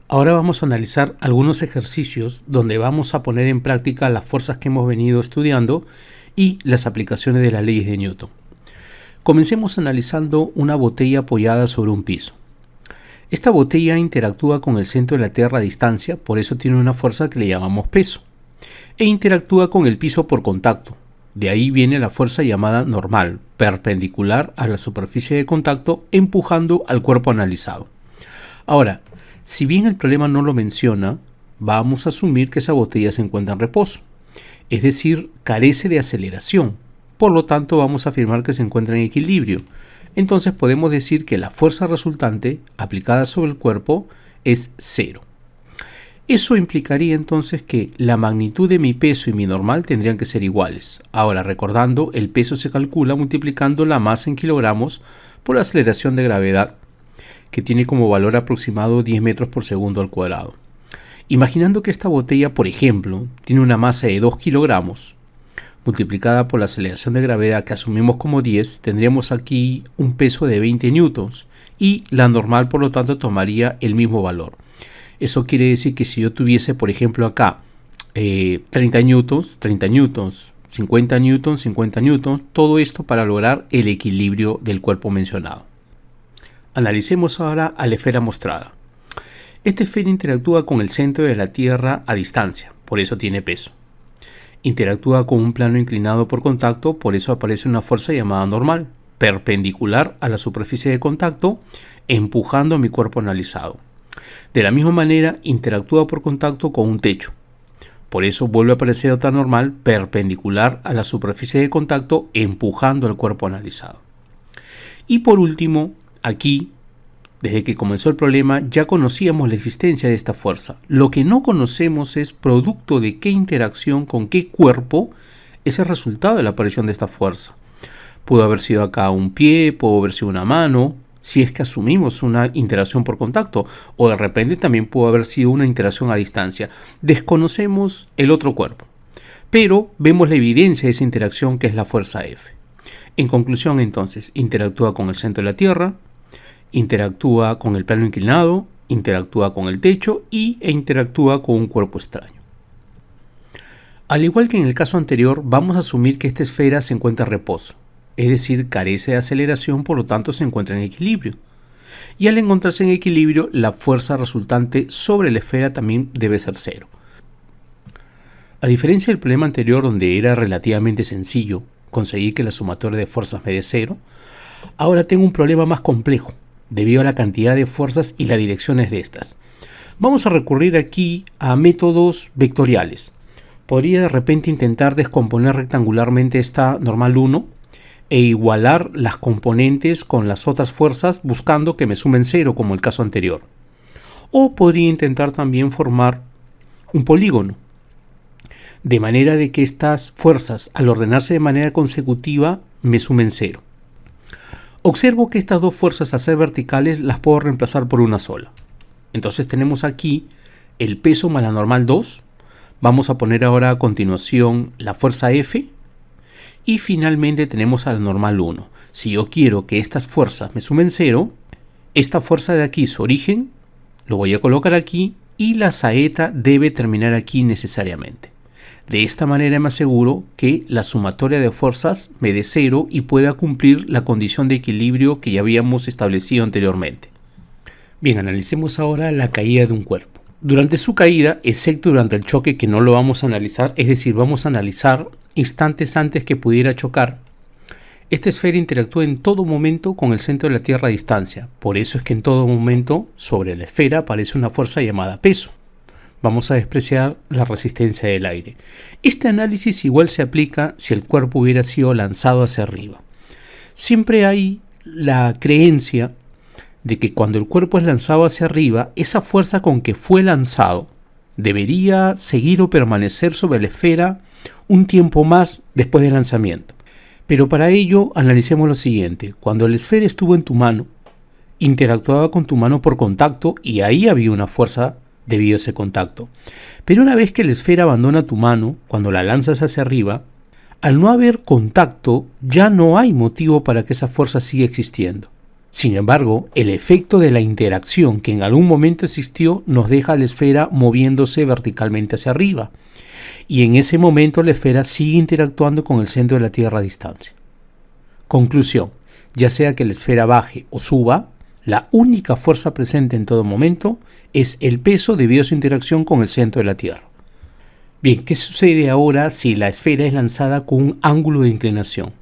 Ahora vamos a analizar algunos ejercicios donde vamos a poner en práctica las fuerzas que hemos venido estudiando y las aplicaciones de las leyes de Newton. Comencemos analizando una botella apoyada sobre un piso. Esta botella interactúa con el centro de la Tierra a distancia, por eso tiene una fuerza que le llamamos peso, e interactúa con el piso por contacto. De ahí viene la fuerza llamada normal, perpendicular a la superficie de contacto, empujando al cuerpo analizado. Ahora, si bien el problema no lo menciona, vamos a asumir que esa botella se encuentra en reposo, es decir, carece de aceleración. Por lo tanto, vamos a afirmar que se encuentra en equilibrio. Entonces podemos decir que la fuerza resultante aplicada sobre el cuerpo es cero. Eso implicaría entonces que la magnitud de mi peso y mi normal tendrían que ser iguales. Ahora, recordando, el peso se calcula multiplicando la masa en kilogramos por la aceleración de gravedad, que tiene como valor aproximado 10 metros por segundo al cuadrado. Imaginando que esta botella, por ejemplo, tiene una masa de 2 kilogramos, multiplicada por la aceleración de gravedad que asumimos como 10, tendríamos aquí un peso de 20 newtons y la normal, por lo tanto, tomaría el mismo valor. Eso quiere decir que si yo tuviese, por ejemplo, acá 30 newtons, 50 newtons, 50 newtons, todo esto para lograr el equilibrio del cuerpo mencionado. Analicemos ahora a la esfera mostrada. Esta esfera interactúa con el centro de la Tierra a distancia, por eso tiene peso. Interactúa con un plano inclinado por contacto, por eso aparece una fuerza llamada normal, perpendicular a la superficie de contacto, empujando a mi cuerpo analizado. De la misma manera, interactúa por contacto con un techo. Por eso vuelve a aparecer otra normal, perpendicular a la superficie de contacto, empujando al cuerpo analizado. Y por último, aquí, desde que comenzó el problema, ya conocíamos la existencia de esta fuerza. Lo que no conocemos es producto de qué interacción con qué cuerpo es el resultado de la aparición de esta fuerza. Pudo haber sido acá un pie, pudo haber sido una mano, si es que asumimos una interacción por contacto, o de repente también pudo haber sido una interacción a distancia. Desconocemos el otro cuerpo, pero vemos la evidencia de esa interacción que es la fuerza F. En conclusión, entonces, interactúa con el centro de la Tierra, interactúa con el plano inclinado, interactúa con el techo e interactúa con un cuerpo extraño. Al igual que en el caso anterior, vamos a asumir que esta esfera se encuentra en reposo, es decir, carece de aceleración, por lo tanto se encuentra en equilibrio. Y al encontrarse en equilibrio, la fuerza resultante sobre la esfera también debe ser cero. A diferencia del problema anterior, donde era relativamente sencillo conseguir que la sumatoria de fuerzas me dé cero, ahora tengo un problema más complejo, debido a la cantidad de fuerzas y las direcciones de estas. Vamos a recurrir aquí a métodos vectoriales. Podría de repente intentar descomponer rectangularmente esta normal 1 e igualar las componentes con las otras fuerzas buscando que me sumen cero, como el caso anterior. O podría intentar también formar un polígono, de manera de que estas fuerzas, al ordenarse de manera consecutiva, me sumen cero. Observo que estas dos fuerzas, a ser verticales, las puedo reemplazar por una sola. Entonces tenemos aquí el peso más la normal 2. Vamos a poner ahora a continuación la fuerza F. Y finalmente tenemos a la normal 1. Si yo quiero que estas fuerzas me sumen 0, esta fuerza de aquí, su origen, lo voy a colocar aquí y la saeta debe terminar aquí necesariamente. De esta manera me aseguro que la sumatoria de fuerzas me dé 0 y pueda cumplir la condición de equilibrio que ya habíamos establecido anteriormente. Bien, analicemos ahora la caída de un cuerpo. Durante su caída, excepto durante el choque, que no lo vamos a analizar, es decir, vamos a analizar instantes antes que pudiera chocar, esta esfera interactúa en todo momento con el centro de la Tierra a distancia. Por eso es que en todo momento sobre la esfera aparece una fuerza llamada peso. Vamos a despreciar la resistencia del aire. Este análisis igual se aplica si el cuerpo hubiera sido lanzado hacia arriba. Siempre hay la creencia de que cuando el cuerpo es lanzado hacia arriba, esa fuerza con que fue lanzado debería seguir o permanecer sobre la esfera un tiempo más después del lanzamiento. Pero para ello analicemos lo siguiente. Cuando la esfera estuvo en tu mano, interactuaba con tu mano por contacto y ahí había una fuerza debido a ese contacto. Pero una vez que la esfera abandona tu mano, cuando la lanzas hacia arriba, al no haber contacto, ya no hay motivo para que esa fuerza siga existiendo. Sin embargo, el efecto de la interacción que en algún momento existió nos deja a la esfera moviéndose verticalmente hacia arriba. Y en ese momento la esfera sigue interactuando con el centro de la Tierra a distancia. Conclusión: ya sea que la esfera baje o suba, la única fuerza presente en todo momento es el peso debido a su interacción con el centro de la Tierra. Bien, ¿qué sucede ahora si la esfera es lanzada con un ángulo de inclinación?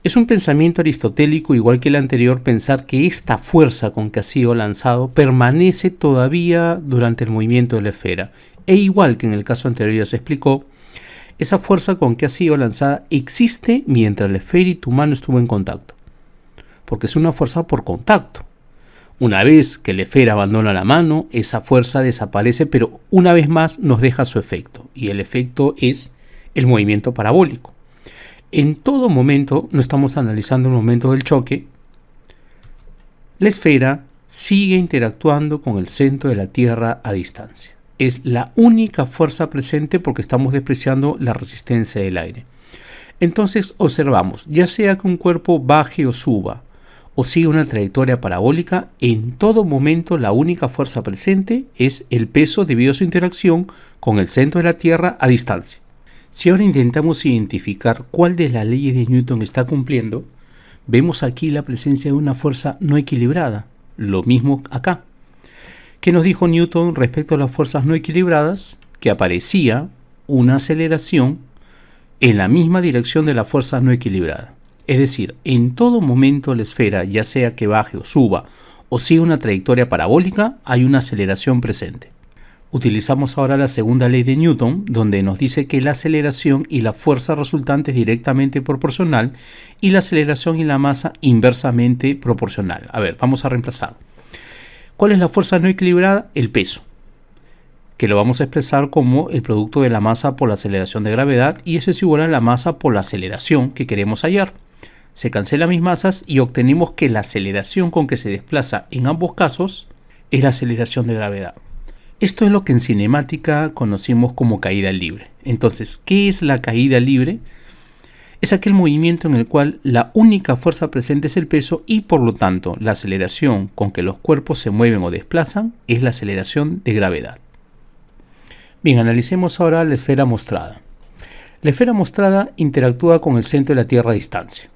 Es un pensamiento aristotélico, igual que el anterior, pensar que esta fuerza con que ha sido lanzado permanece todavía durante el movimiento de la esfera. E igual que en el caso anterior ya se explicó, esa fuerza con que ha sido lanzada existe mientras la esfera y tu mano estuvo en contacto, porque es una fuerza por contacto. Una vez que la esfera abandona la mano, esa fuerza desaparece, pero una vez más nos deja su efecto, y el efecto es el movimiento parabólico. En todo momento, no estamos analizando el momento del choque, la esfera sigue interactuando con el centro de la Tierra a distancia. Es la única fuerza presente porque estamos despreciando la resistencia del aire. Entonces observamos, ya sea que un cuerpo baje o suba, o siga una trayectoria parabólica, en todo momento la única fuerza presente es el peso debido a su interacción con el centro de la Tierra a distancia. Si ahora intentamos identificar cuál de las leyes de Newton está cumpliendo, vemos aquí la presencia de una fuerza no equilibrada. Lo mismo acá. ¿Qué nos dijo Newton respecto a las fuerzas no equilibradas? Que aparecía una aceleración en la misma dirección de la fuerza no equilibrada. Es decir, en todo momento la esfera, ya sea que baje o suba o siga una trayectoria parabólica, hay una aceleración presente. Utilizamos ahora la segunda ley de Newton, donde nos dice que la aceleración y la fuerza resultante es directamente proporcional y la aceleración y la masa inversamente proporcional. A ver, vamos a reemplazar. ¿Cuál es la fuerza no equilibrada? El peso, que lo vamos a expresar como el producto de la masa por la aceleración de gravedad, y eso es igual a la masa por la aceleración que queremos hallar. Se cancelan mis masas y obtenemos que la aceleración con que se desplaza en ambos casos es la aceleración de gravedad. Esto es lo que en cinemática conocemos como caída libre. Entonces, ¿qué es la caída libre? Es aquel movimiento en el cual la única fuerza presente es el peso y por lo tanto la aceleración con que los cuerpos se mueven o desplazan es la aceleración de gravedad. Bien, analicemos ahora la esfera mostrada. La esfera mostrada interactúa con el centro de la Tierra a distancia.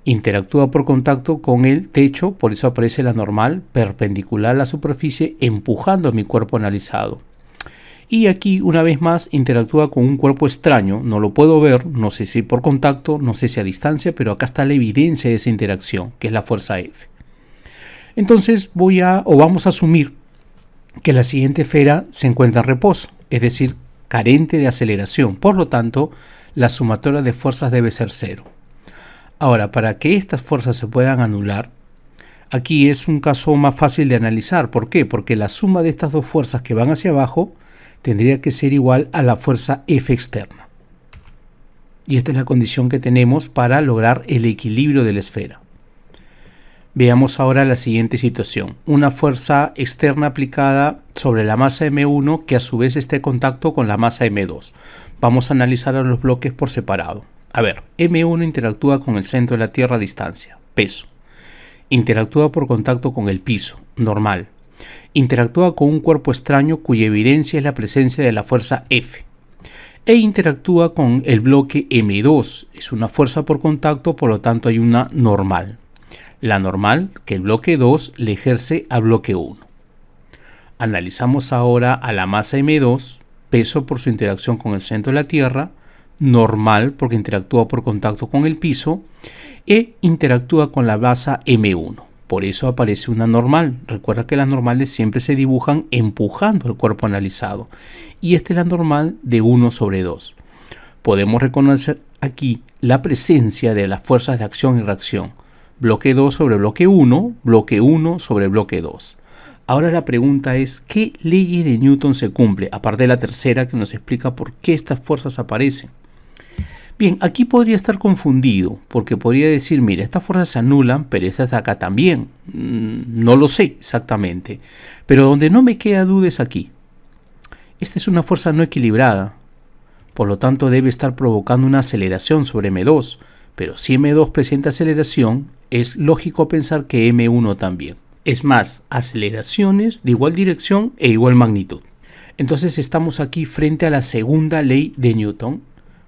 Interactúa por contacto con el techo, por eso aparece la normal perpendicular a la superficie empujando a mi cuerpo analizado. Y aquí una vez más interactúa con un cuerpo extraño, no lo puedo ver, no sé si por contacto, no sé si a distancia, pero acá está la evidencia de esa interacción, que es la fuerza F. Entonces vamos a asumir que la siguiente esfera se encuentra en reposo, es decir, carente de aceleración, por lo tanto la sumatoria de fuerzas debe ser 0. Ahora, para que estas fuerzas se puedan anular, aquí es un caso más fácil de analizar. ¿Por qué? Porque la suma de estas dos fuerzas que van hacia abajo tendría que ser igual a la fuerza F externa. Y esta es la condición que tenemos para lograr el equilibrio de la esfera. Veamos ahora la siguiente situación. Una fuerza externa aplicada sobre la masa M1 que a su vez esté en contacto con la masa M2. Vamos a analizar a los bloques por separado. A ver, M1 interactúa con el centro de la Tierra a distancia, peso. Interactúa por contacto con el piso, normal. Interactúa con un cuerpo extraño cuya evidencia es la presencia de la fuerza F. E interactúa con el bloque M2, es una fuerza por contacto, por lo tanto hay una normal. La normal que el bloque 2 le ejerce al bloque 1. Analizamos ahora a la masa M2, peso por su interacción con el centro de la Tierra, normal porque interactúa por contacto con el piso, e interactúa con la masa M1. Por eso aparece una normal. Recuerda que las normales siempre se dibujan empujando al cuerpo analizado. Y esta es la normal de 1/2. Podemos reconocer aquí la presencia de las fuerzas de acción y reacción. Bloque 2 sobre bloque 1, bloque 1 sobre bloque 2. Ahora la pregunta es, ¿qué ley de Newton se cumple? Aparte de la tercera que nos explica por qué estas fuerzas aparecen. Bien, aquí podría estar confundido, porque podría decir, mira, estas fuerzas se anulan, pero estas de acá también. No lo sé exactamente, pero donde no me queda duda es aquí. Esta es una fuerza no equilibrada, por lo tanto debe estar provocando una aceleración sobre M2, pero si M2 presenta aceleración, es lógico pensar que M1 también. Es más, aceleraciones de igual dirección e igual magnitud. Entonces estamos aquí frente a la segunda ley de Newton.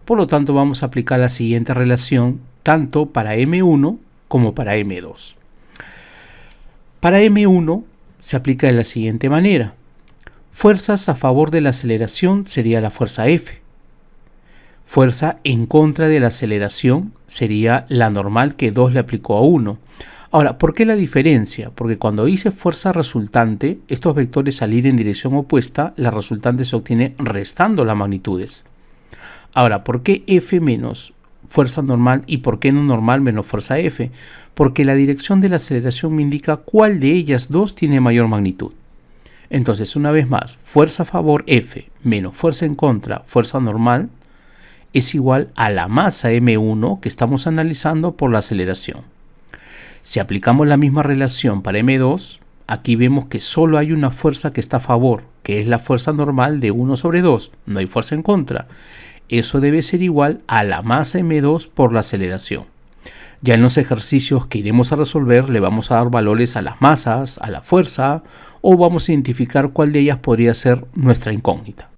Por lo tanto, vamos a aplicar la siguiente relación tanto para M1 como para M2. Para M1 se aplica de la siguiente manera. Fuerzas a favor de la aceleración sería la fuerza F. Fuerza en contra de la aceleración sería la normal que 2 le aplicó a 1. Ahora, ¿por qué la diferencia? Porque cuando dice fuerza resultante, estos vectores al ir en dirección opuesta, la resultante se obtiene restando las magnitudes. Ahora, ¿por qué F menos fuerza normal y por qué no normal menos fuerza F? Porque la dirección de la aceleración me indica cuál de ellas dos tiene mayor magnitud. Entonces, una vez más, fuerza a favor F menos fuerza en contra fuerza normal es igual a la masa M1 que estamos analizando por la aceleración. Si aplicamos la misma relación para M2, aquí vemos que solo hay una fuerza que está a favor, que es la fuerza normal de 1 sobre 2, no hay fuerza en contra. Eso debe ser igual a la masa M2 por la aceleración. Ya en los ejercicios que iremos a resolver le vamos a dar valores a las masas, a la fuerza, o vamos a identificar cuál de ellas podría ser nuestra incógnita.